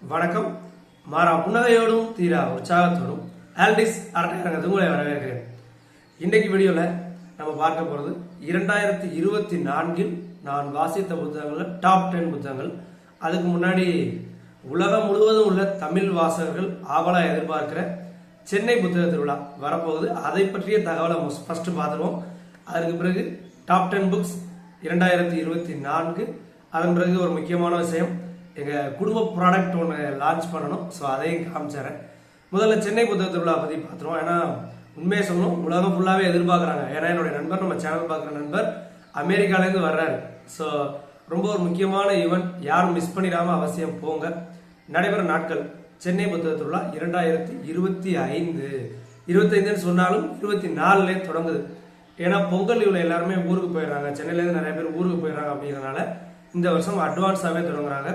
வணக்கம். மாறா புன்னகையோடும் தீரா உற்சாகத்தோடும் ஆல்டிஸ் அரட்டையரங்கத்துக்கு உங்களை வரவேற்கிறேன். இன்னைக்கு வீடியோவில் நம்ம பார்க்க போகிறது 2024 நான் வாசித்த புத்தகங்கள் டாப் 10 புத்தகங்கள். அதுக்கு முன்னாடி உலகம் முழுவதும் உள்ள தமிழ் வாசகர்கள் ஆவலாக எதிர்பார்க்கிற சென்னை புத்தக திருவிழா வரப்போகுது. அதை பற்றிய தகவலை ஃபர்ஸ்ட் பார்த்துருவோம். அதற்கு பிறகு டாப் 10 புக்ஸ் 2024. அதன் பிறகு ஒரு முக்கியமான விஷயம், எங்கள் குடும்ப ப்ராடக்ட் ஒன்று லான்ச் பண்ணணும். ஸோ அதையும் காமிச்சிடறேன். முதல்ல சென்னை புத்தக திருவிழா பற்றி பார்த்துருவோம். ஏன்னா உண்மையை சொல்லணும், உலகம் ஃபுல்லாகவே எதிர்பார்க்குறாங்க. ஏன்னா என்னுடைய நண்பர், நம்ம சேனல் பார்க்குற நண்பர் அமெரிக்காலேருந்து வர்றாரு. ஸோ ரொம்ப ஒரு முக்கியமான ஈவெண்ட், யாரும் மிஸ் பண்ணிடாமல் அவசியம் போங்க. நடைபெற நாட்கள் சென்னை புத்தக திருவிழா 2025. 25 சொன்னாலும் 24 தொடங்குது. ஏன்னா பொங்கல் லீவில் எல்லாருமே ஊருக்கு போயிடுறாங்க, சென்னையிலேருந்து நிறைய பேர் ஊருக்கு போயிடுறாங்க. அப்படிங்கிறனால இந்த வருஷம் அட்வான்ஸாகவே தொடங்குறாங்க.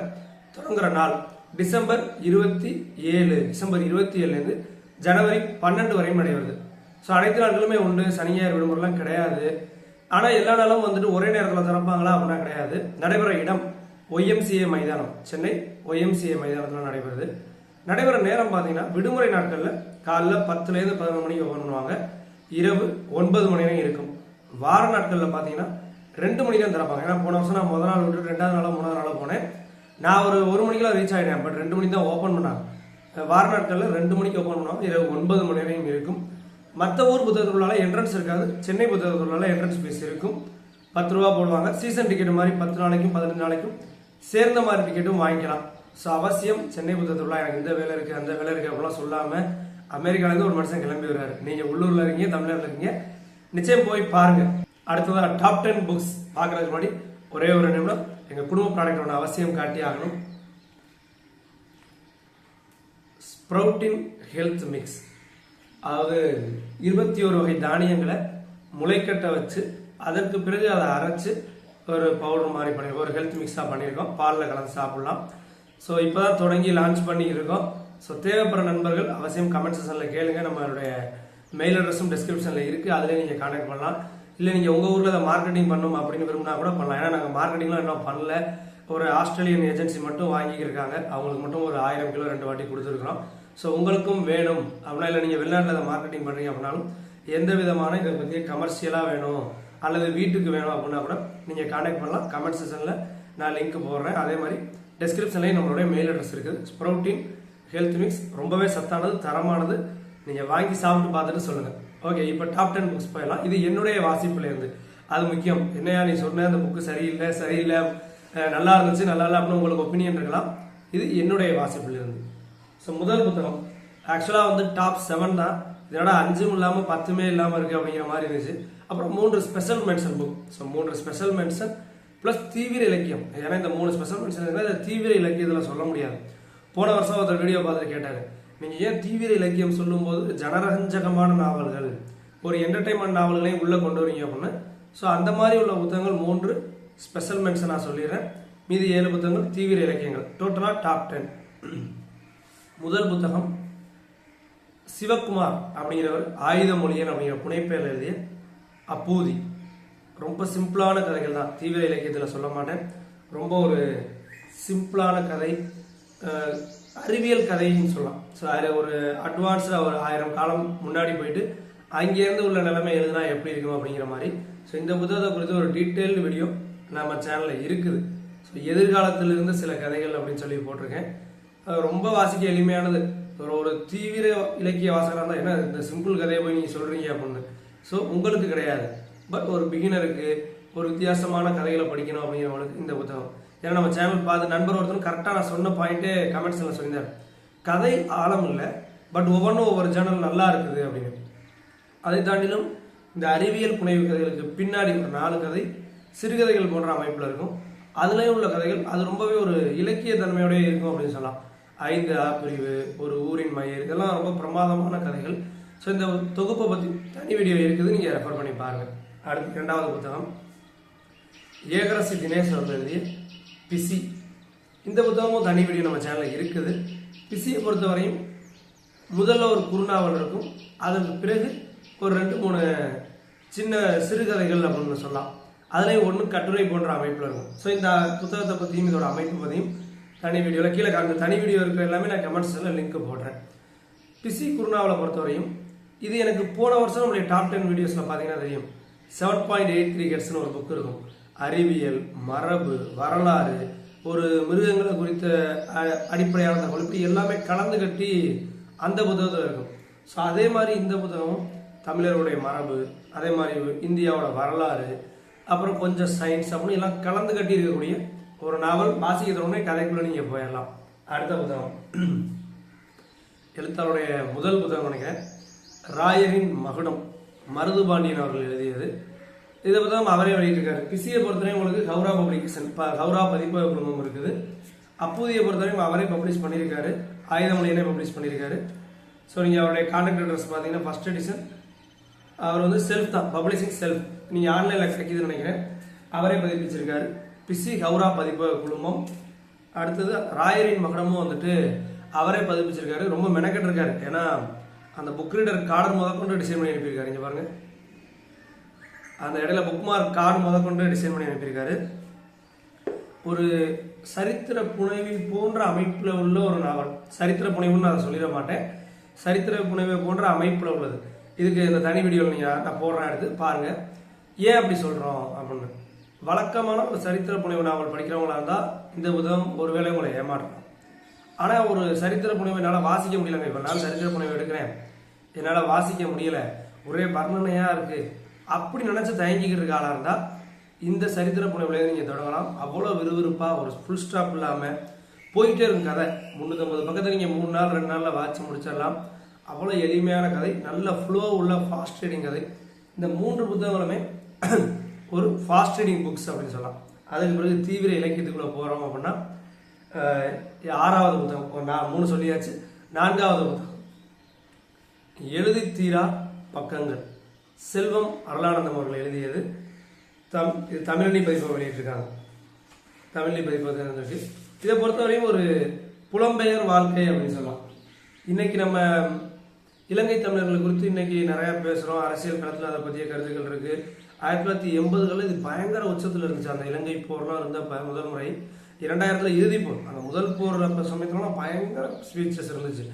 தொடங்குற நாள் டிசம்பர் 27. டிசம்பர் 27 ஜனவரி 12 வரையும் நடைபெறுது. ஸோ அனைத்து நாட்களுமே உண்டு, சனி ஞாயிறு விடுமுறைலாம் கிடையாது. ஆனால் எல்லா நாளும் வந்துட்டு ஒரே நேரத்தில் திறப்பாங்களா அப்படின்னா கிடையாது. நடைபெற இடம் OMCA மைதானம், சென்னை OMCA மைதானத்தில் நடைபெறுது. நடைபெற நேரம் பார்த்தீங்கன்னா விடுமுறை நாட்களில் காலைல 10லேருந்து 11 மணிக்கு ஓப்பன் பண்ணுவாங்க, இரவு 9 மணி வரைக்கும் இருக்கும். வார நாட்களில் பார்த்தீங்கன்னா 2 மணி தான் திறப்பாங்க. ஏன்னா போன வருஷம் நான் முதல் நாள் விட்டு 2வது நாளோ 3வது நாளோ போனேன். நான் ஒரு 1 மணிக்கெல்லாம் ரீச் ஆகிட்டேன். பட் 2 மணி தான் ஓப்பன் பண்ணாங்க. வார நாட்களில் 2 மணிக்கு ஓப்பன் பண்ணுவாங்க, இரவு 9 மணி வரையும் இருக்கும். மற்ற ஊர் புத்தகத்துக்குள்ளால என்ட்ரன்ஸ் இருக்காது. சென்னை புத்தகத்துக்குள்ளால என்ட்ரன்ஸ் ஃபீஸ் இருக்கும். 10 ரூபா போடுவாங்க. சீசன் டிக்கெட் மாதிரி 10 நாளைக்கும் 15 நாளைக்கும் சேர்ந்த மாதிரி டிக்கெட்டும் வாங்கிக்கலாம். ஸோ அவசியம் சென்னை புத்தகத்துக்குள்ள எனக்கு இந்த வேலை இருக்குது அந்த வேலை இருக்குது அப்படிலாம் சொல்லாமல் அமெரிக்காலேருந்து ஒரு மனுஷன் கிளம்பி வருவார். நீங்கள் உள்ளூரில் இருக்கீங்க, தமிழ்நாட்டில் இருக்கீங்க, நிச்சயம் போய் பாருங்க. அடுத்ததாக டாப் 10 புக்ஸ் பார்க்கறதுக்கு முன்னாடி ஒரே ஒரு நிமிடம் எங்கள் குடும்ப ப்ராடக்ட் ஒன்று அவசியம் காட்டி ஆகணும். ஸ்ப்ரவுட்டின் ஹெல்த் மிக்ஸ், அதாவது 21 வகை தானியங்களை முளைக்கட்ட வச்சு அதற்கு பிறகு அதை அரைச்சு ஒரு பவுடர் மாதிரி பண்ணியிருக்கோம், ஒரு ஹெல்த் மிக்ஸாக பண்ணியிருக்கோம். பாலில் கலந்து சாப்பிடலாம். ஸோ இப்போ தான் தொடங்கி லான்ச் பண்ணியிருக்கோம். ஸோ தேவைப்படுற நண்பர்கள் அவசியம் கமெண்ட் செக்ஷனில் கேளுங்க. நம்மளுடைய மெயில் அட்ரஸும் டிஸ்கிரிப்ஷனில் இருக்குது, அதிலே நீங்கள் கான்டாக்ட் பண்ணலாம். இல்லை நீங்கள் உங்கள் ஊரில் அதை மார்க்கெட்டிங் பண்ணணும் அப்படின்னு விரும்பினா கூட பண்ணலாம். ஏன்னா நாங்கள் மார்க்கெட்டிங்லாம் இன்னும் பண்ணல. ஒரு ஆஸ்திரேலியன் ஏஜென்சி மட்டும் வாங்கியிருக்காங்க, அவங்களுக்கு மட்டும் ஒரு 1000 கிலோ 2 வாட்டி கொடுத்துருக்குறோம். ஸோ உங்களுக்கும் வேணும் அப்படின்னா, இல்லை நீங்கள் வெளிநாட்டில் அதை மார்க்கெட்டிங் பண்ணுறீங்க அப்படின்னாலும், எந்த விதமான இதை பற்றி கமர்ஷியலாக வேணும் அல்லது வீட்டுக்கு வேணும் அப்படின்னா கூட நீங்கள் கான்டாக்ட் பண்ணலாம். கமெண்ட் செக்ஷனில் நான் லிங்க் போடுறேன். அதே மாதிரி டிஸ்கிரிப்ஷன்லேயும் நம்மளுடைய மெயில் அட்ரஸ் இருக்குது. ஸ்ப்ரவுட்டின் ஹெல்த் மிக்ஸ் ரொம்பவே சத்தானது, தரமானது. நீங்கள் வாங்கி சாப்பிட்டு பார்த்துட்டு சொல்லுங்கள். ஓகே, இப்போ டாப் 10 புக்ஸ் போயிடலாம். இது என்னுடைய வாசிப்புலேருந்து, அது முக்கியம். என்னையா நீ சொன்ன அந்த புக்கு சரியில்லை நல்லா இருந்துச்சு நல்லா இல்லை அப்படின்னு உங்களுக்கு ஒப்பீனியன் இருக்கலாம். இது என்னுடைய வாசிப்புலேருந்து. ஸோ முதல் புத்தகம் ஆக்சுவலாக வந்து டாப் 7 தான். இதோட 5ம் இல்லாமல் 10மே இல்லாமல் இருக்குது அப்படிங்கிற மாதிரி இருந்துச்சு. அப்புறம் 3 special mention book. So 3 special mention plus தீவிர இலக்கியம். ஏன்னா இந்த 3 ஸ்பெஷல் மென்ஷன் இருந்தால் தீவிர இலக்கியத்தில் சொல்ல முடியாது. போன வருஷம் ஒருத்தர் வீடியோ பார்த்துட்டு கேட்டார், நீங்கள் ஏன் தீவிர இலக்கியம் சொல்லும்போது ஜனரஞ்சகமான நாவல்கள், ஒரு என்டர்டைன்மெண்ட் நாவல்களையும் உள்ளே கொண்டு வரீங்க அப்படின்னு. ஸோ அந்த மாதிரி உள்ள புத்தகங்கள் 3 ஸ்பெஷல் மென்ஷன் நான் சொல்லிடுறேன். மீதி 7 புத்தகங்கள் தீவிர இலக்கியங்கள். டோட்டலாக டாப் 10. முதல் புத்தகம் சிவகுமார் அப்படிங்கிறவர் ஆயுத மொழியன் அப்படிங்கிற புனைப்பெயர் எழுதிய அப்பூதி. ரொம்ப சிம்பிளான கதைகள் தான், தீவிர இலக்கியத்தில் சொல்ல மாட்டேன். ரொம்ப ஒரு சிம்பிளான கதை, அறிவியல் கதைன்னு சொல்லலாம். ஸோ அதில் ஒரு அட்வான்ஸாக ஒரு 1000 காலம் முன்னாடி போயிட்டு அங்கேருந்து உள்ள நிலைமை எழுதுனா எப்படி இருக்கும் அப்படிங்கிற மாதிரி. ஸோ இந்த புத்தகத்தை குறித்து ஒரு டீட்டெயில்டு வீடியோ நம்ம சேனலில் இருக்குது. ஸோ எதிர்காலத்திலிருந்து சில கதைகள் அப்படின்னு சொல்லி போட்டிருக்கேன். ரொம்ப வாசிக்க எளிமையானது. ஒரு தீவிர இலக்கிய வாசகராக இருந்தால் என்ன இந்த சிம்பிள் கதையை போய் நீங்கள் சொல்கிறீங்க அப்படின்னு. ஸோ உங்களுக்கு கிடையாது, பட் ஒரு பிகினருக்கு ஒரு வித்தியாசமான கதைகளை படிக்கணும் அப்படிங்கிறவங்களுக்கு இந்த புத்தகம். ஏன்னா நம்ம சேனல் பார்த்து நண்பர் ஒருத்தரும் கரெக்டாக நான் சொன்ன பாயிண்ட்டே கமெண்ட்ஸில் சொல்லியிருந்தார், கதை ஆழம் இல்லை, பட் ஒவ்வொன்றும் ஒவ்வொரு சேனல் நல்லா இருக்குது அப்படின்னு. அதை தாண்டிலும் இந்த அறிவியல் புனைவு கதைகளுக்கு பின்னாடி ஒரு 4 கதை சிறுகதைகள் போன்ற அமைப்பில் இருக்கும். அதுலேயும் உள்ள கதைகள் அது ரொம்பவே ஒரு இலக்கிய தன்மையோடய இருக்கும் அப்படின்னு சொல்லலாம். 5 பிரிவு, ஒரு ஊரின் மயிர், இதெல்லாம் ரொம்ப பிரமாதமான கதைகள். ஸோ இந்த தொகுப்பை பற்றி தனி வீடியோ இருக்குது, நீங்கள் ரெஃபர் பண்ணி பாருங்கள். அடுத்து 2வது புத்தகம் ஏகரசி தினேஷ் அவர்கள் எழுதிய பிசி. இந்த புத்தகமும் தனி வீடியோ நம்ம சேனலில் இருக்குது. பிசியை பொறுத்தவரையும் முதல்ல ஒரு குறுநாவல் இருக்கும், அதற்கு பிறகு ஒரு 2-3 சின்ன சிறுகதைகள் அப்படின்னு சொல்லலாம். அதுலேயும் ஒன்று கட்டுரை போன்ற அமைப்பில் இருக்கும். ஸோ இந்த புத்தகத்தை பற்றியும் இதோட அமைப்பு பற்றியும் தனி வீடியோவில் கீழே அந்த தனி வீடியோ இருக்கிற எல்லாமே நான் கமெண்ட்ஸில் லிங்க் போடுறேன். பிசி குருணாவில் பொறுத்தவரையும் இது எனக்கு போன வருஷம் நம்மளுடைய டாப் 10 வீடியோஸில் பார்த்தீங்கன்னா தெரியும். 7.83 ஹெர்ட்ஸ்னு ஒரு புக் இருக்கும். அறிவியல், மரபு, வரலாறு, ஒரு மிருகங்களை குறித்த அடிப்படையான தகவல், இப்படி எல்லாமே கலந்து கட்டி அந்த புத்தகத்தில் இருக்கும். ஸோ அதே மாதிரி இந்த புத்தகமும் தமிழர்களுடைய மரபு, அதே மாதிரி இந்தியாவோட வரலாறு, அப்புறம் கொஞ்சம் சயின்ஸ் அப்படின்னு எல்லாம் கலந்து கட்டி இருக்கக்கூடிய ஒரு நாவல். வாசிக்கிறவனே கதைக்குள்ள நீங்கள் போயிடலாம். அடுத்த புத்தகம் எழுத்தாளருடைய முதல் புத்தகம் நினைக்கிறேன், ராயரின் மகுடம், மருதுபாண்டியன் அவர்கள் எழுதியது. இதை புத்தகம் அவரே வெளியிட்டிருக்காரு. பிசியை பொறுத்தவரையும் உங்களுக்கு கௌரா பப்ளிகேஷன், கௌரா பதிப்பக குழுமம் இருக்குது. அப்பூதியை பொறுத்தவரையும் அவரே பப்ளிஷ் பண்ணியிருக்காரு. ஆயுதமலையிலே பப்ளிஷ் பண்ணியிருக்காரு. ஸோ நீங்கள் அவருடைய கான்டாக்ட் அட்ரஸ் பார்த்தீங்கன்னா ஃபர்ஸ்ட் எடிஷன் அவர் வந்து செல்ஃப் தான், பப்ளிஷிங் செல்ஃப். நீங்கள் ஆன்லைனில் கிடைக்குதுன்னு நினைக்கிறேன். அவரே பதிப்பிச்சிருக்காரு. பிசி கௌரா பதிப்பக குழுமம். அடுத்தது ராயரின் மகுடமும் வந்துட்டு அவரே பதிப்பிச்சிருக்காரு. ரொம்ப மெனக்கெட்டு இருக்காரு. ஏன்னா அந்த புக் ரீடர் கார்டர் முதற்கொண்டு டிசைன் பண்ணி அனுப்பியிருக்காரு. இங்கே பாருங்க, அந்த இடையில புக் மார்க் கார்டு முதற்கொண்டு டிசைன் பண்ணி அனுப்பியிருக்காரு. ஒரு சரித்திர புனைவி போன்ற அமைப்பில் உள்ள ஒரு நாவல். சரித்திர புனைவுன்னு நான் சொல்லிட மாட்டேன், சரித்திர புனைவை போன்ற அமைப்பில் உள்ளது. இதுக்கு இந்த தனி வீடியோவில் நீங்கள் நான் போடுறேன், எடுத்து பாருங்கள். ஏன் அப்படி சொல்கிறோம் அப்படின்னு. வழக்கமான ஒரு சரித்திர புனைவு நாவல் படிக்கிறவங்களா இருந்தால் இந்த புத்தகம் ஒருவேளை உங்களை ஏமாற்றலாம். ஆனால் ஒரு சரித்திர புனைவை என்னால் வாசிக்க முடியலங்க. இப்போ நான் சரித்திர புனைவை எடுக்கிறேன், என்னால் வாசிக்க முடியல, ஒரே வர்ணனையாக இருக்குது, அப்படி நினச்சி தயங்கிக்கிட்டு இருக்க ஆளாக இருந்தால் இந்த சரித்திர புனைவுலேயே நீங்கள் தொடங்கலாம். அவ்வளோ விறுவிறுப்பாக ஒரு ஃபுல் ஸ்டாப் இல்லாமல் போயிட்டே இருக்கும் கதை. 350 பக்கத்தை நீங்கள் 3 நாள் 2 நாளில் வாசித்து முடிச்சிடலாம். அவ்வளோ எளிமையான கதை, நல்ல ஃப்ளோ உள்ள ஃபாஸ்ட் ரீடிங் கதை. இந்த 3 புத்தகங்களுமே ஒரு ஃபாஸ்ட் ரீடிங் புக்ஸ் அப்படின்னு சொல்லலாம். அதுக்கு பிறகு தீவிர இலக்கியத்துக்குள்ளே போகிறோம் அப்படின்னா 6வது புத்தகம், நான் 3 சொல்லியாச்சு. 4வது புத்தகம் எழுதி தீரா பக்கங்கள், செல்வம் அருளானந்தம் அவர்கள் எழுதியது. இது தமிழனி பதிப்பகம் வெளியிட்டிருக்காங்க. தமிழனி பதிப்பகம் இருக்கு. இதை பொறுத்தவரையும் ஒரு புலம்பெயர் வாழ்க்கை அப்படின்னு சொல்லலாம். இன்னைக்கு நம்ம இலங்கை தமிழர்கள் குறித்து இன்னைக்கு நிறைய பேசுகிறோம். அரசியல் களத்தில் அதை பற்றிய கருத்துக்கள் இருக்கு. 1980களில் இது பயங்கர உச்சத்தில் இருந்துச்சு. அந்த இலங்கை போர்லாம் இருந்த முதல் முறை 2000 இறுதி போர், அந்த முதல் போர் சமயத்துலாம் பயங்கர ஸ்பீச்சஸ் இருந்துச்சு.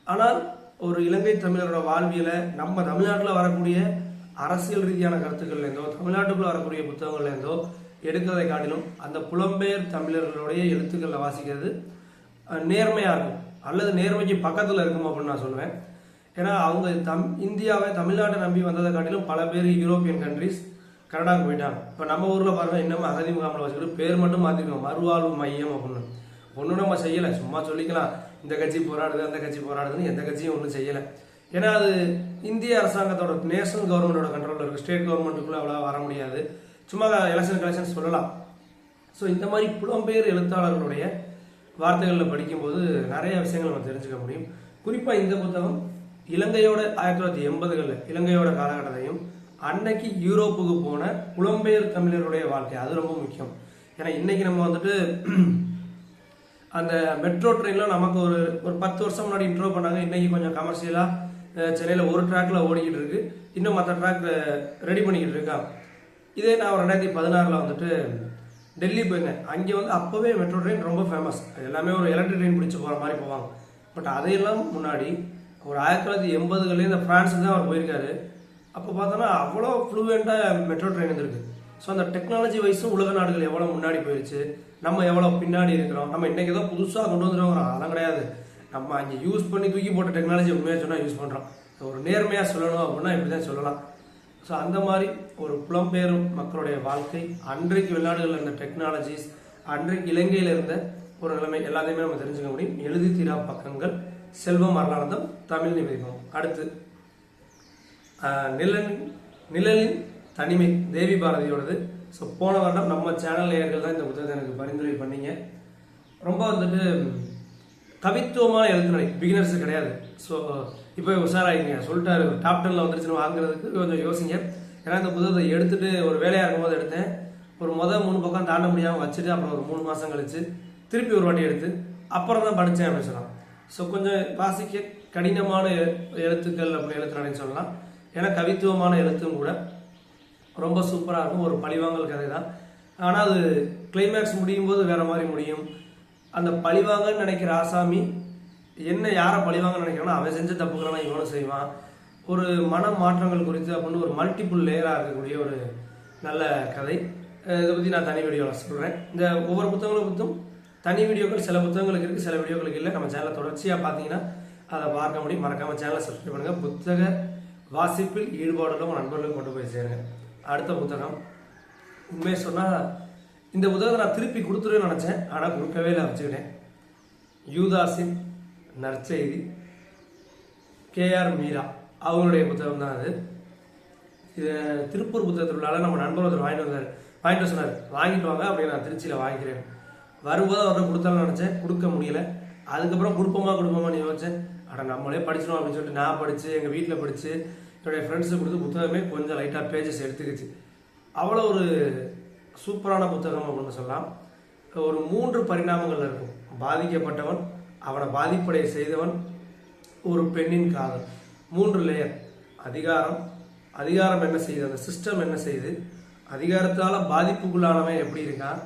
ஆனால் ஒரு இலங்கை தமிழரோட வாழ்வியலை நம்ம தமிழ்நாட்டில் வரக்கூடிய அரசியல் ரீதியான கருத்துக்கள்லேருந்தோ தமிழ்நாட்டுக்குள்ள வரக்கூடிய புத்தகங்கள்லேருந்தோ எடுக்கிறதை காட்டிலும் அந்த புலம்பெயர் தமிழர்களுடைய எழுத்துக்களில் வாசிக்கிறது நேர்மையாக இருக்கும், அல்லது நேர்மைக்கு பக்கத்தில் இருக்கும் அப்படின்னு நான் சொல்லுவேன். ஏன்னா அவங்க இந்தியாவை தமிழ்நாட்டை நம்பி வந்ததை காட்டிலும் பல பேர் யூரோப்பியன் கண்ட்ரிஸ் கனடாவுக்கு போயிட்டாங்க. இப்போ நம்ம ஊரில் பாருங்க, இன்னமும் அகதி முகாமில் வச்சுக்கிட்டு பேர் மட்டும் மாற்றிருக்கோம், மறுவாழ்வு மையம் அப்படின்னு. ஒன்றும் நம்ம செய்யலை, சும்மா சொல்லிக்கலாம் இந்த கட்சி போராடுது அந்த கட்சி போராடுதுன்னு. எந்த கட்சியும் ஒன்றும் செய்யலை. ஏன்னா அது இந்திய அரசாங்கத்தோட நேஷனல் கவர்மெண்டோட கண்ட்ரோலில் இருக்குது. ஸ்டேட் கவர்மெண்ட்டுக்குள்ளே அவ்வளோ வர முடியாது. சும்மா எலெக்ஷன் சொல்லலாம். ஸோ இந்த மாதிரி புலம்பெயர் எழுத்தாளர்களுடைய வார்த்தைகளில் படிக்கும்போது நிறைய விஷயங்கள் நம்ம தெரிஞ்சுக்க முடியும். குறிப்பாக இந்த புத்தகம் இலங்கையோட 1980களில் இலங்கையோட காலகட்டத்தையும் அன்னைக்கு யூரோப்புக்கு போன புலம்பெயர் தமிழருடைய வாழ்க்கை, அது ரொம்ப முக்கியம். ஏன்னா இன்னைக்கு நம்ம வந்துட்டு அந்த மெட்ரோ ட்ரெயினில் நமக்கு ஒரு 10 வருஷம் முன்னாடி இன்ட்ரோ பண்ணாங்க. இன்னைக்கு கொஞ்சம் கமர்ஷியலாக சென்னையில் ஒரு ட்ராக்ல ஓடிக்கிட்டு இருக்கு, இன்னும் மற்ற ட்ராக் ரெடி பண்ணிக்கிட்டு இருக்காங்க. இதே நான் 2016 வந்துட்டு டெல்லி போயிருந்தேன். அங்கே வந்து அப்போவே மெட்ரோ ட்ரெயின் ரொம்ப ஃபேமஸ். எல்லாமே ஒரு எலக்ட்ரிக் ட்ரெயின் பிடிச்சி போகிற மாதிரி போவாங்க. பட் அதையெல்லாம் முன்னாடி ஒரு 1980களில் இந்த ஃப்ரான்ஸுக்கு தான் அவர் போயிருக்காரு. அப்போ பார்த்தோன்னா அவ்வளோ ஃப்ளூவெண்ட்டாக மெட்ரோ ட்ரெயின் இருந்திருக்கு. ஸோ அந்த டெக்னாலஜி வைஸும் உலக நாடுகள் எவ்வளோ முன்னாடி போயிடுச்சு, நம்ம எவ்வளோ பின்னாடி இருக்கிறோம். நம்ம இன்றைக்கி ஏதோ புதுசாக கொண்டு வந்துடுவோம், அதெல்லாம் கிடையாது. நம்ம அங்கே யூஸ் பண்ணி தூக்கி போட்ட டெக்னாலஜி உண்மையாக சொன்னால் யூஸ் பண்ணுறோம். ஒரு நேர்மையாக சொல்லணும் அப்படின்னா இப்படி தான் சொல்லலாம். ஸோ அந்த மாதிரி ஒரு புலம்பெயர் மக்களுடைய வாழ்க்கை, அன்றைக்கு வெளிநாடுகளில் இருந்த டெக்னாலஜிஸ், அன்றைக்கு இலங்கையில் இருந்த ஒரு நிலைமை எல்லாத்தையுமே நம்ம தெரிஞ்சுக்க முடியும். எழுதி தீரா பக்கங்கள், செல்வம் அருளானந்தம், தமிழ் நிவேதம். அடுத்து நிழலின் தனிமை, தேவி பாரதியோடது. ஸோ போன வருடம் நம்ம சேனல் நேயர்கள் தான் இந்த புத்தகத்தை எனக்கு பரிந்துரை பண்ணீங்க. ரொம்ப வந்துட்டு கவித்துவமான எழுத்துநடை, பிகினர்ஸ் கிடையாது. ஸோ இப்போ உஷாராயிங்க, சொல்லிட்டாரு டாப் 10ல் வந்துருச்சுன்னு வாங்குறதுக்கு கொஞ்சம் யோசிங்க. ஏன்னா இந்த புத்தகத்தை எடுத்துட்டு ஒரு வேலையாக இருக்கும்போது எடுத்தேன். ஒரு 3 பக்கம் தாண்ட முடியாமல் வச்சுட்டு அப்புறம் ஒரு 3 மாதம் கழிச்சு திருப்பி ஒரு வாட்டி எடுத்து அப்புறம் தான் படித்தேன் அப்படின்னு சொல்லலாம். ஸோ கொஞ்சம் வாசிக்க கடினமான எழுத்துக்கள் அப்படி எழுத்துனடைன்னு சொல்லலாம். ஏன்னா கவித்துவமான எழுத்தும் கூட ரொம்ப சூப்பராக இருக்கும். ஒரு பழிவாங்கல் கதை தான். ஆனால் அது கிளைமேக்ஸ் முடியும் போது வேற மாதிரி முடியும். அந்த பழிவாங்கன்னு நினைக்கிற ஆசாமி என்ன யாரை பழிவாங்கன்னு நினைக்கிறானோ அவன் செஞ்ச தப்புகளெல்லாம் இவனும் செய்வான். ஒரு மன மாற்றங்கள் குறித்து அப்படின்னு ஒரு மல்டிபிள் லேயராக இருக்கக்கூடிய ஒரு நல்ல கதை. இதை பற்றி நான் தனி வீடியோவில் சொல்கிறேன். இந்த ஒவ்வொரு புத்தகங்களை பற்றும் தனி வீடியோக்கள் சில புத்தகங்களுக்கு இருக்குது, சில வீடியோக்களுக்கு இல்லை. நம்ம சேனலை தொடர்ச்சியாக பார்த்தீங்கன்னா அதை பார்க்க முடியும். மறக்காமல் சேனலை சப்ஸ்கிரைப் பண்ணுங்கள். புத்தக வாசிப்பில் ஈடுபாடுள்ள நண்பர்களுக்கு கொண்டு போய் சேருங்க. அடுத்த புத்தகம் உண்மையை சொன்னால் இந்த புத்தகத்தை நான் திருப்பி கொடுத்துருவேன்னு நினச்சேன், ஆனால் கொடுக்கவே இல்லை, வச்சுக்கிட்டேன். யூதாஸின் நற்செய்தி, KR மீரா அவங்களுடைய புத்தகம் தான் அது. இது திருப்பூர் புத்தகத்திற்குள்ளால நம்ம நண்பர் ஒருத்தர் வாங்கிட்டு சொன்னார், வாங்கிட்டு வாங்க அப்படின்னு. நான் திருச்சியில் வாங்கிக்கிறேன். வரும்போது அவரை கொடுத்தாலும் நினச்சேன், கொடுக்க முடியல. அதுக்கப்புறம் கொடுப்போமான்னு யோசிச்சேன். ஆனால் நம்மளே படிச்சிடும் அப்படின்னு சொல்லிட்டு நான் படித்து எங்கள் வீட்டில் படித்து என்னுடைய ஃப்ரெண்ட்ஸுக்கு கொடுத்து புத்தகமே கொஞ்சம் லைட்டாக பேஜஸ் எடுத்துக்கிச்சு. அவ்வளோ ஒரு சூப்பரான புத்தகம் அப்படின்னு சொல்லலாம். ஒரு 3 பரிணாமங்கள் இருக்கும். பாதிக்கப்பட்டவன், அவனை பாதிப்படைய செய்தவன், ஒரு பெண்ணின் காதல். 3 லேயர். அதிகாரம் என்ன செய்யுது, அந்த சிஸ்டம் என்ன செய்யுது, அதிகாரத்தால் பாதிப்புக்குள்ளானவன் எப்படி இருக்கான்,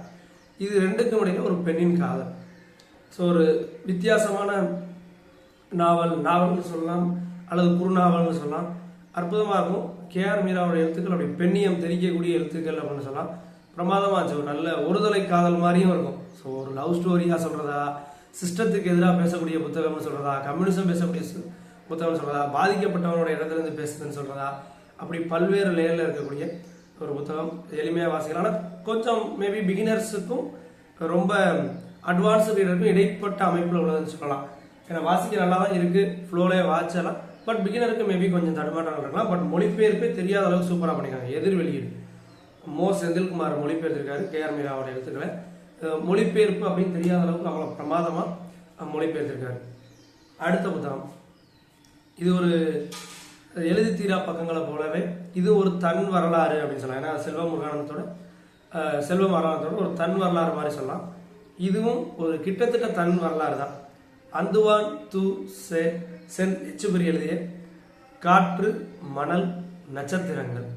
இது 2க்கும் இடையில ஒரு பெண்ணின் காதல். ஸோ ஒரு வித்தியாசமான நாவல்னு சொல்லலாம், அல்லது குறுநாவல்னு சொல்லலாம். அற்புதமாக இருக்கும். KR மீராவோட எழுத்துக்கள் அப்படி பெண்ணியம் தெரிக்கக்கூடிய எழுத்துக்கள் அப்படின்னு சொல்லலாம். பிரமாதமாச்சு. ஒரு நல்ல ஒருதலை காதல் மாதிரியும் இருக்கும். ஸோ ஒரு லவ் ஸ்டோரியாக சொல்கிறதா, சிஸ்டத்துக்கு எதிராக பேசக்கூடிய புத்தகம்னு சொல்கிறதா, கம்யூனிசம் பேசக்கூடிய புத்தகம்னு சொல்கிறதா, பாதிக்கப்பட்டவனோட இடத்துலேருந்து பேசுதுன்னு சொல்கிறதா, அப்படி பல்வேறு லேயரில் இருக்கக்கூடிய ஒரு புத்தகம். எளிமையாக வாசிக்கலாம். ஆனால் கொஞ்சம் மேபி பிகினர்ஸுக்கும் ரொம்ப அட்வான்ஸ்டு ரீடருக்கும் இடைப்பட்ட அமைப்பில் உள்ளதுன்னு சொல்லலாம். ஏன்னா வாசிக்க நல்லா தான் இருக்குது, ஃப்ளோலே வாசிச்சலாம். பட் பிகினருக்கு மேபி கொஞ்சம் தடுமாற்றம் இருக்கலாம். பட் மொழிபெயர்ப்பே தெரியாத அளவுக்கு சூப்பராக பண்ணியிருக்காங்க. எதிர் வெளியீடு செந்தில்குமார் மொழிபெயர்த்திருக்காரு KR மீராவோட எழுத்துக்களை. மொழிபெயர்ப்பு அப்படின்னு தெரியாத அளவுக்கு அவ்வளோ பிரமாதமாக மொழிபெயர்த்திருக்காரு. அடுத்த புத்தகம் இது ஒரு எழுதி தீரா பக்கங்களை போலவே இது ஒரு தன் வரலாறு அப்படின்னு சொல்லலாம். ஏன்னா செல்வ மரணத்தோட ஒரு தன் வரலாறு மாதிரி சொல்லலாம். இதுவும் ஒரு கிட்டத்தட்ட தன் வரலாறு தான். அந்துவான் து சென் எச்சுபரி எழுதிய காற்று, மணல், நட்சத்திரங்கள்.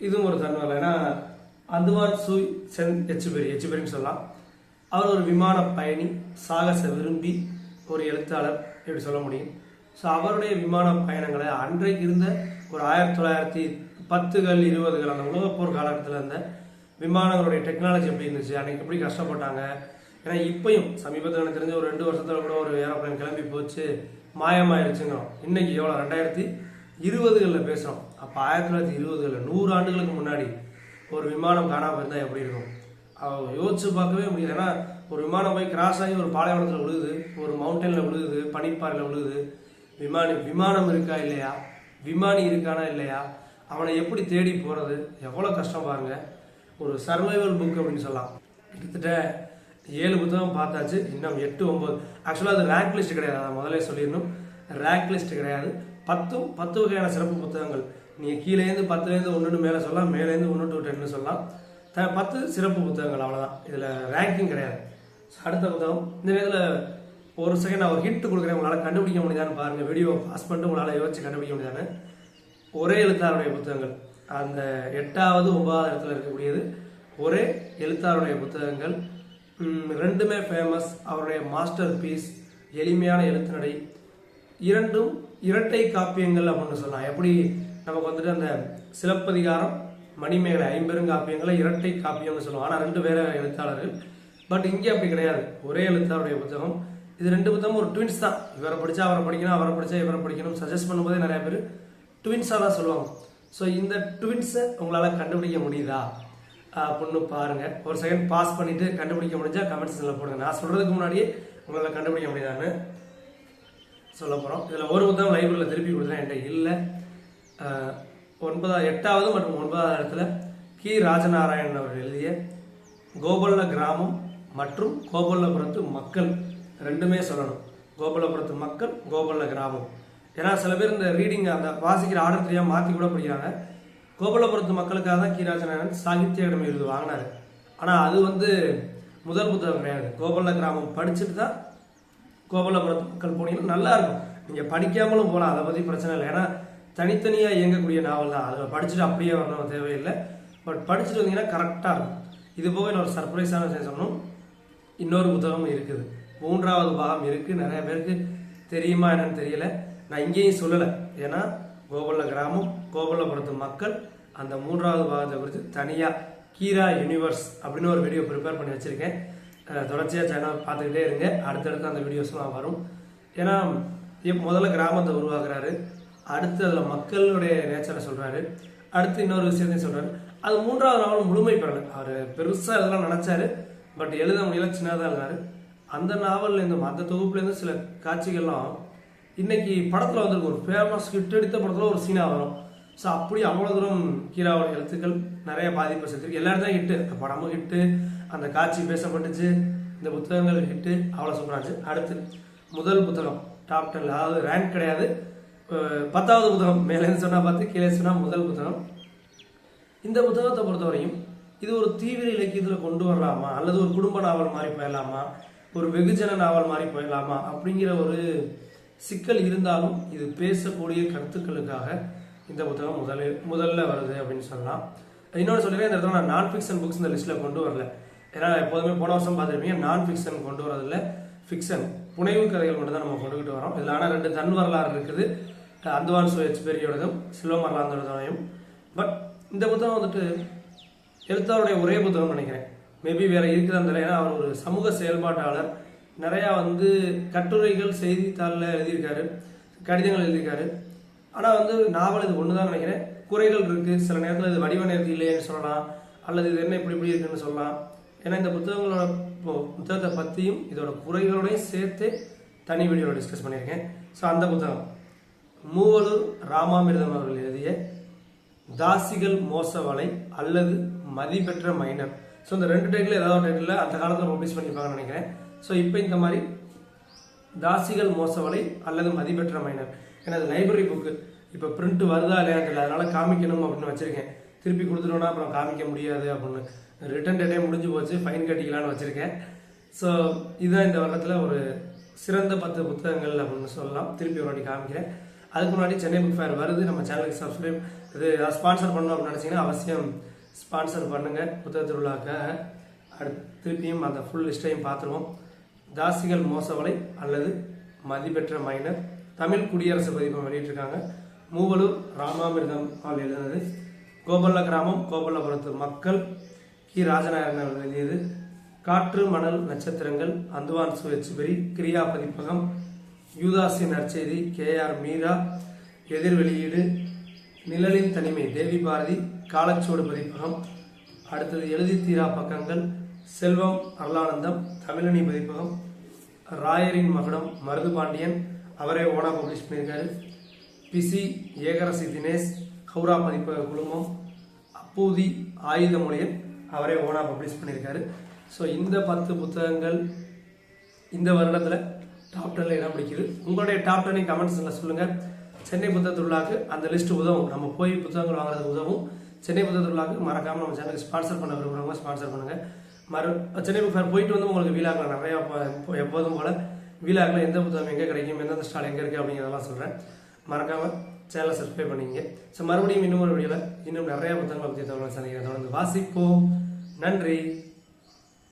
இதுவும் ஒரு தன் வரலாறு. ஏன்னா அந்துவான் சு சென் எச்சுபரின்னு சொல்லலாம். அவர் ஒரு விமான பயணி, சாகச விரும்பி ஒரு எழுத்தாளர் எப்படி சொல்ல முடியும். ஸோ அவருடைய விமான பயணங்களை அன்றைக்கு இருந்த ஒரு 1910கள் 20கள் அந்த உலகப்போர் காலகட்டத்தில் இருந்த விமானங்களுடைய டெக்னாலஜி எப்படி இருந்துச்சு, அன்றைக்கி எப்படி கஷ்டப்பட்டாங்க. ஏன்னா இப்பயும் சமீபத்தில் எனக்கு தெரிஞ்ச ஒரு 2 வருஷத்தில் கூட ஒரு ஏரோப்ளைன் கிளம்பி போச்சு, மாயமாயிருச்சுங்கிறோம். இன்னைக்கு எவ்வளோ 2020களில் பேசுகிறோம். அப்போ 1920களில் 100 ஆண்டுகளுக்கு முன்னாடி ஒரு விமானம் காணாமல் இருந்தால் எப்படி இருக்கும் யோசிச்சு பார்க்கவே முடியாது. ஏன்னா ஒரு விமானம் போய் கிராஸ் ஆகி ஒரு பாலைவனத்தில் விழுகுது, ஒரு மவுண்டனில் விழுகுது, பனிப்பாறையில் விழுகுது. விமானம் இருக்கா இல்லையா, விமானி இருக்கானா இல்லையா, அவனை எப்படி தேடி போகிறது, எவ்வளோ கஷ்டம் பாருங்க. ஒரு சர்வைவல் புக் அப்படின்னு சொல்லலாம். கிட்டத்தட்ட 7 புத்தகம் பார்த்தாச்சு, இன்னும் 8 9. ஆக்சுவலாக அது ரேங்க் லிஸ்ட் கிடையாது, அதை முதலே சொல்லிடணும். ரேங்க் லிஸ்ட் கிடையாது. 10 வகையான சிறப்பு புத்தகங்கள். நீங்கள் கீழேருந்து 10லேருந்து 1 மேலே சொல்லலாம், மேலேருந்து 1 to 10 சொல்லலாம். 10 சிறப்பு புத்தகங்கள், அவ்வளோதான். இதில் ரேங்கிங் கிடையாது. அடுத்த புத்தகம் இந்த நேரத்தில் ஒரு செகண்ட் நான் ஒரு ஹிண்ட் கொடுக்குறேன், உங்களால் கண்டுபிடிக்க முடியுதான்னு பாருங்கள். வீடியோ பாஸ் பண்ணிட்டு உங்களால் யோசிச்சு கண்டுபிடிக்க முடியாதுன்னு. ஒரே எழுத்தாருடைய புத்தகங்கள், அந்த 8வது 9வது இடத்துல இருக்கக்கூடியது ஒரே எழுத்தாருடைய புத்தகங்கள். 2மே ஃபேமஸ். அவருடைய மாஸ்டர் பீஸ், எளிமையான எழுத்து நடை. 2ம் இரட்டை காப்பியங்கள் அப்படின்னு சொல்லலாம். எப்படி நமக்கு வந்துட்டு அந்த சிலப்பதிகாரம், மணிமேகலை 50 காப்பியங்களை இரட்டை காப்பியம்னு சொல்லுவோம். ஆனால் 2 வேற எழுத்தாளர்கள். பட் இங்கே அப்படி கிடையாது, ஒரே எழுத்தாளருடைய புத்தகம். இது 2 புத்தகம் ஒரு ட்வின்ஸ் தான். இவரை படித்தா அவரை படிக்கணும், அவரை படித்தா இவரை படிக்கணும் சஜஸ்ட் பண்ணும்போதே நிறைய பேர் ட்வின்ஸாக தான் சொல்லுவாங்க. ஸோ இந்த ட்வின்ஸை உங்களால் கண்டுபிடிக்க முடியுதா அப்படின்னு பாருங்கள். ஒரு செகண்ட் பாஸ் பண்ணிவிட்டு கண்டுபிடிக்க முடிஞ்சால் கமெண்ட் செக்ஷனில் போடுங்க. நான் சொல்கிறதுக்கு முன்னாடியே உங்களால் கண்டுபிடிக்க முடியுதான்னு சொல்ல போகிறோம். இதில் ஒரு புத்தகம் லைப்ரரியில் திருப்பி கொடுத்தேன், என்கிட்ட இல்லை. 8வது மற்றும் 9வது இடத்துல கி. ராஜநாராயணன் அவர் எழுதிய கோபல்ல கிராமம் மற்றும் கோபல்லபுரத்து மக்கள். 2மே சொல்லணும். கோபல்லபுரத்து மக்கள், கோபல்ல கிராமம். ஏன்னா சில பேர் இந்த ரீடிங் அந்த வாசிக்கிற ஆர்டர் தெரியாமல் மாற்றி கூட படிக்கிறாங்க. கோபல்லபுரத்து மக்களுக்காக தான் கி. ராஜநாராயணன் சாகித்ய அகாடமி விருது வாங்கினார். ஆனால் அது முதல் புத்தகம் கிடையாது. கோபல்ல கிராமம் படிச்சுட்டு தான் கோபல்லபுரத்து மக்கள் போனீங்கன்னா நல்லா இருக்கும். நீங்கள் படிக்காமலும் போகலாம், அதை பற்றி பிரச்சனை இல்லை. ஏன்னா தனித்தனியாக இயங்கக்கூடிய நாவல் தான். அதில் படிச்சுட்டு அப்படியே வரணும் தேவையில்லை. பட் படிச்சுட்டு வந்தீங்கன்னா கரெக்டாக இருக்கும். இது போக இன்னொரு சர்ப்ரைஸான விஷயம் சொல்லணும். இன்னொரு புத்தகம் இருக்குது, 3வது பாகம் இருக்குது. நிறைய பேருக்கு தெரியுமா என்னன்னு தெரியல. நான் இங்கேயும் சொல்லலை, ஏன்னா கோபல்ல கிராமம், கோபல்லபுரத்து மக்கள் அந்த 3வது பாகத்தை குறித்து தனியாக கீரா யூனிவர்ஸ் அப்படின்னு ஒரு வீடியோ ப்ரிப்பேர் பண்ணி வச்சுருக்கேன். தொடர்ச்சியாக சேனல் பார்த்துக்கிட்டே இருங்க, அடுத்தடுத்து அந்த வீடியோஸ்லாம் வரும். ஏன்னா முதல்ல கிராமத்தை உருவாக்குறாரு, அடுத்து அதில் மக்களுடைய நேச்சரை சொல்கிறாரு, அடுத்து இன்னொரு விஷயத்தையும் சொல்கிறாரு. அது 3வது நாவல் முழுமை பெறலை. அவர் பெருசாக இதெல்லாம் நினச்சாரு, பட் எழுத முடியல, சின்னதாக இருந்தார். அந்த நாவல்லேருந்து அந்த தொகுப்புலேருந்து சில காட்சிகள்லாம் இன்னைக்கு படத்தில் வந்து ஒரு ஃபேமஸ் ஹிட் அடித்த படத்தில் ஒரு சீனாக வரும். ஸோ அப்படி அவ்வளோ தூரம் கீராவோட எழுத்துக்கள் நிறைய பாதிப்பை செஞ்சிருக்கு. எல்லாரும் தான் ஹிட்டு, அந்த படமும் ஹிட்டு, அந்த காட்சி பேசப்பட்டுச்சு, இந்த புத்தகங்கள் ஹிட்டு, அவ்வளோ சூப்பராச்சு. அடுத்து முதல் புத்தகம் டாப் 10, அதாவது ரேங்க் கிடையாது, 10வது புத்தகம், மேலேன்னு சொன்னால் 10, கீழே சொன்னால் முதல் புத்தகம். இந்த புத்தகத்தை பொறுத்தவரையும் இது ஒரு தீவிர இலக்கியத்தில் கொண்டு வரலாமா, அல்லது ஒரு குடும்ப நாவல் மாதிரி போயிடலாமா, ஒரு வெகுஜன நாவல் மாதிரி போயிடலாமா அப்படிங்கிற ஒரு சிக்கல் இருந்தாலும் இது பேசக்கூடிய கருத்துக்களுக்காக இந்த புத்தகம் முதல்ல வருது அப்படின்னு சொல்லலாம். இன்னொன்று சொல்லிடுறேன், இந்த இடத்துல நான் நான் ஃபிக்ஷன் புக்ஸ் இந்த லிஸ்ட்டில் கொண்டு வரல. ஏன்னா எப்போதுமே போன வருஷம் பார்த்துருப்பீங்க, நான் ஃபிக்ஷன் கொண்டு வரதில்லை, ஃபிக்ஷன் புனைவு கதைகள் மட்டும் தான் நம்ம கொண்டுகிட்டு வரோம். இதில் ஆனால் 2 தன் வரலாறு இருக்குது, அந்துவான் சுயெட்ஸ்பெரியோடதும் சில்வமர்லாந்தோடதையும். பட் இந்த புத்தகம் வந்துட்டு எழுத்தாளருடைய ஒரே புத்தகம் நினைக்கிறேன், மேபி வேற இருக்குதான் தெரியல. ஏன்னா அவர் ஒரு சமூக செயல்பாட்டாளர், நிறையா வந்து கட்டுரைகள் செய்தித்தாளில் எழுதியிருக்காரு, கடிதங்கள் எழுதியிருக்காரு. ஆனால் வந்து நாவல் இது ஒன்று தான் நினைக்கிறேன். குறைகள் இருக்குது, சில நேரத்தில் இது வடிவ நேரத்தில் இல்லைன்னு சொல்லலாம், அல்லது இது என்ன இப்படி இருக்குன்னு சொல்லலாம். ஏன்னா இந்த புத்தகத்தை பற்றியும் இதோட குறைகளோடையும் சேர்த்து தனி வீடியோவில் டிஸ்கஸ் பண்ணியிருக்கேன். ஸோ அந்த புத்தகம் மூவலூர் ராமாமிர்தம் அவர்கள் எழுதிய தாசிகள் மோசவலை அல்லது மதிப்பெற்ற மைனர். ஸோ இந்த 2 டைட்டில் ஏதாவது டைட்டில் அந்த காலத்தில் பப்ளிஷ் பண்ணியிருப்பாங்கன்னு நினைக்கிறேன். ஸோ இப்போ இந்த மாதிரி தாசிகள் மோசவலை அல்லது மதிப்பெற்ற மைனர், ஏன்னா அது லைப்ரரி புக்கு, இப்போ பிரிண்ட் வருதா இல்லையா தெரியல, அதனால காமிக்கணும் அப்படின்னு வச்சிருக்கேன். திருப்பி கொடுத்துட்டோன்னா அப்புறம் காமிக்க முடியாது அப்படின்னு, ரிட்டன் டேட்டே முடிஞ்சு போச்சு, ஃபைன் கட்டிக்கலான்னு வச்சிருக்கேன். ஸோ இதுதான் இந்த வருடத்தில் ஒரு சிறந்த 10 புத்தகங்கள் அப்படின்னு சொல்லலாம். திருப்பி ஒரு வாட்டி காமிக்கிறேன். அதுக்கு முன்னாடி சென்னை புக் ஃபேர் வருது, நம்ம சேனலுக்கு சப்ஸ்கிரைப் இது ஸ்பான்சர் பண்ணணும் அப்படின்னு நினச்சிங்கன்னா அவசியம் ஸ்பான்சர் பண்ணுங்கள் புத்தக திருவிழாக்காக. அடுத்து திருப்பியும் அந்த ஃபுல் லிஸ்ட்டையும் பார்த்துருவோம். தாசிகள் மோசவலை அல்லது மதிப்பெற்ற மைனர், தமிழ் குடியரசு பதிப்பை வெளியிட்டிருக்காங்க. மூவலூர் ராமாமிர்தம் அவர்கள் எழுதினது. கோபல்ல கிராமம், கோபல்லபுரத்து மக்கள், கி ராஜநாயகன் அவர்கள் எழுதியது. காற்று மணல் நட்சத்திரங்கள், அந்துவான் சுயெட்ஸ்பெரி, கிரியா பதிப்பகம். யூதாசி நற்செய்தி, KR மீரா, எதிர் வெளியீடு. நிழலின் தனிமை, தேவி பாரதி, காலச்சோடு பதிப்பகம். அடுத்தது எழுதி தீரா பக்கங்கள், செல்வம் அருளானந்தம், தமிழனி பதிப்பகம். ராயரின் மகுடம், மருது பாண்டியன், அவரே ஓனா பப்ளிஷ் பண்ணியிருக்காரு. பிசி ஏகரசி தினேஷ், ஹவுரா பதிப்பக குழுமம். அப்பூதி ஆயுதமொழியன், அவரே ஓனா பப்ளிஷ் பண்ணியிருக்காரு. ஸோ இந்த 10 புத்தகங்கள் இந்த வருடத்தில் டாப் 10ல் இடம் பிடிக்குது. உங்களுடைய டாப் 10 கமெண்ட்ஸில் சொல்லுங்கள். சென்னை புத்தக திருவிழாக்கு அந்த லிஸ்ட் உதவும், நம்ம போய் புத்தகங்கள் வாங்குறதுக்கு உதவும். சென்னை புத்தக திருவிழாக்கு மறக்காமல் நம்ம சேனலுக்கு ஸ்பான்சர் பண்ண விரும்புகிறவங்க ஸ்பான்சர் பண்ணுங்கள். சென்னை புக் ஃபேர் போயிட்டு வந்து உங்களுக்கு வீலாக்கில் நிறையா எப்போதும் போல் வீலாக்கில் எந்த புத்தகம் எங்கே கிடைக்கும், எந்தெந்த ஸ்டால் எங்கே இருக்குது அப்படிங்கிறதெல்லாம் சொல்கிறேன். மறக்காமல் சேனலை சப்ஸ்கிரைப் பண்ணிங்க. ஸோ மறுபடியும் இன்னும் ஒரு வீடியோவில் இன்னும் நிறையா புத்தகங்களை பற்றி தகவல் சந்திக்கிறேன். தொடர்ந்து வாசிப்போம். நன்றி.